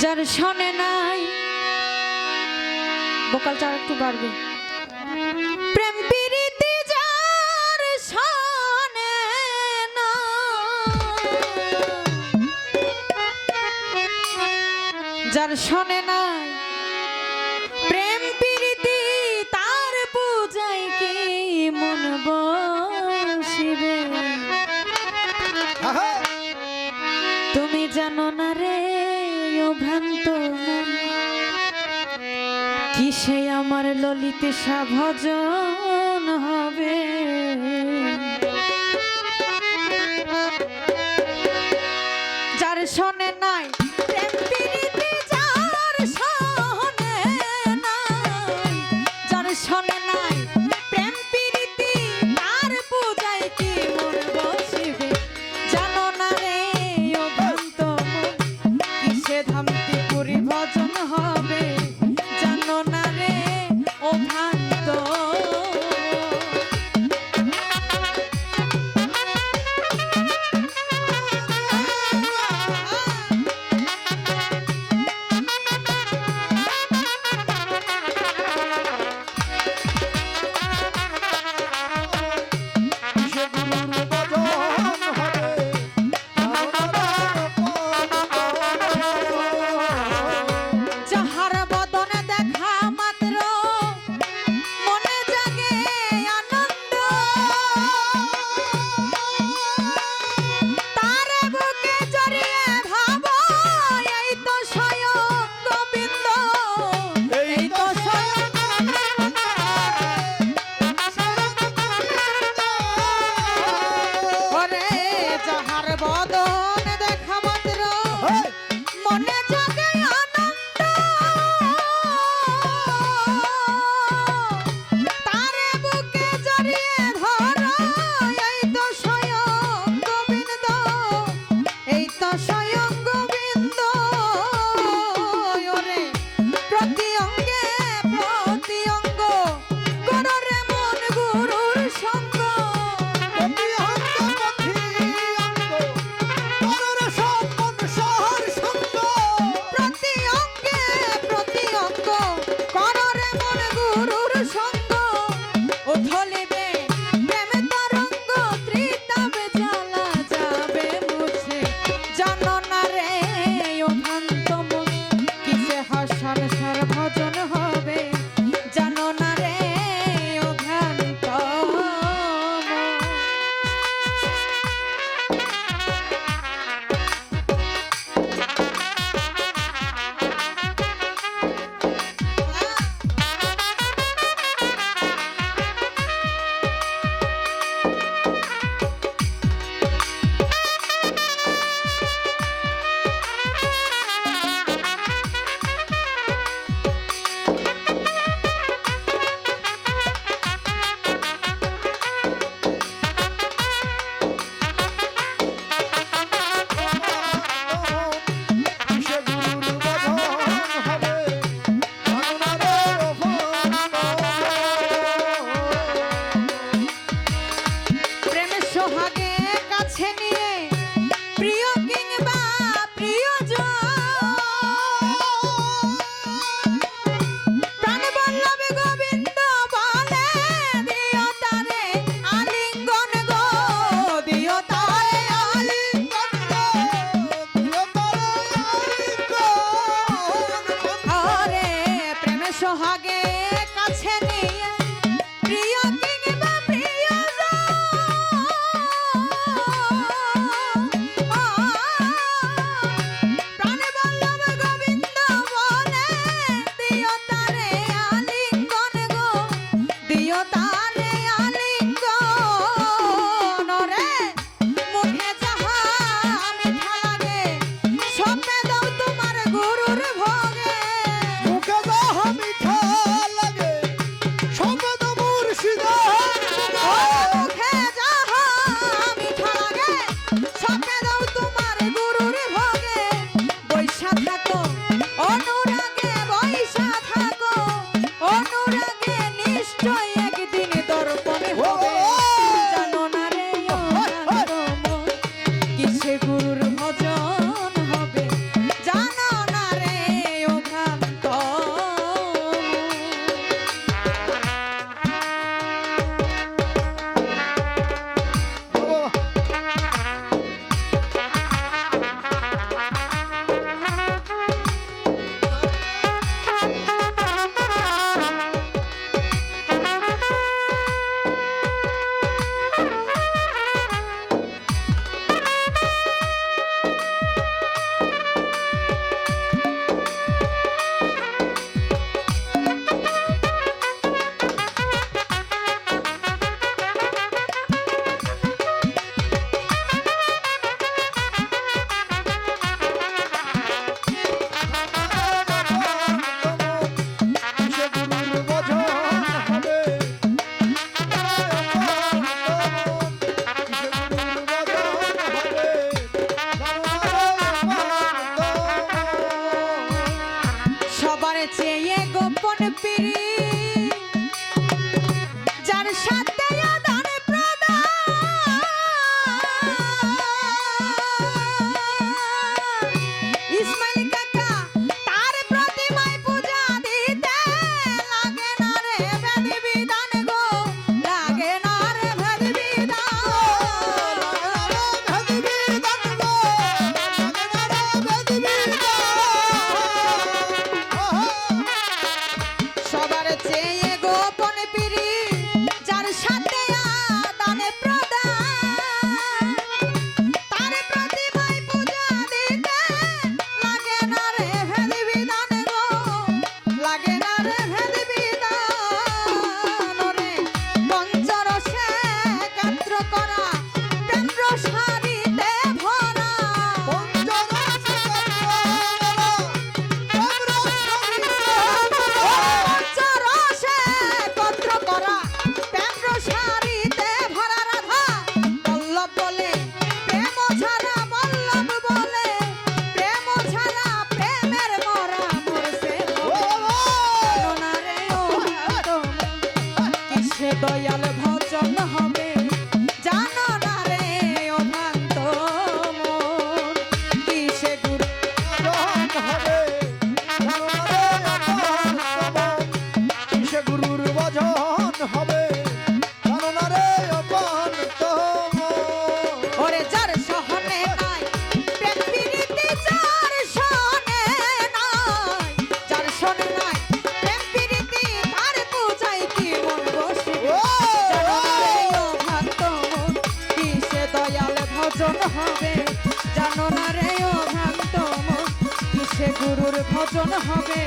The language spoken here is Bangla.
যার শোনে নাই ভোকালটা একটু বাড়বে। প্রেম প্রীতি যার শোনে না, যার শোনে নাই প্রেম প্রীতি তার পূজায় কি মন বসিবে। তুমি জানো না রে ও ভ্রান্ত মন, কিসে আমার ললিতা ভজন হবে। যার শোনে নাই প্রেম প্রীতি, যার শোনে নাই, যার শোনে নাই প্রেম প্রীতি তার পূজায় কি মন বসিবে। জানো না রে ও ভ্রান্ত মন, কিসে ধামতি পুরি ভজন হবে। জানো না রে ও ভ্রান্ত। যাহার বদনে দেখা মাত্র মনে জাগে আনন্দ, তার বুকে জড়িয়ে ভাবো এই তো স্বয়ং গোবিন্দ। এই তো ওরে যাহার বদনে দেখা মাত্র মনে জাগে আনন্দ, তারে বুকে জড়িয়ে ধরো এই তো স্বয়ং গোবিন্দ। এই তো স্বয়ং গোবিন্দ। ওরে প্রতি অঙ্গে প্রতি অঙ্গ করো রে মন গুরুর সঙ্গ। সে গুরুর ভজন হবে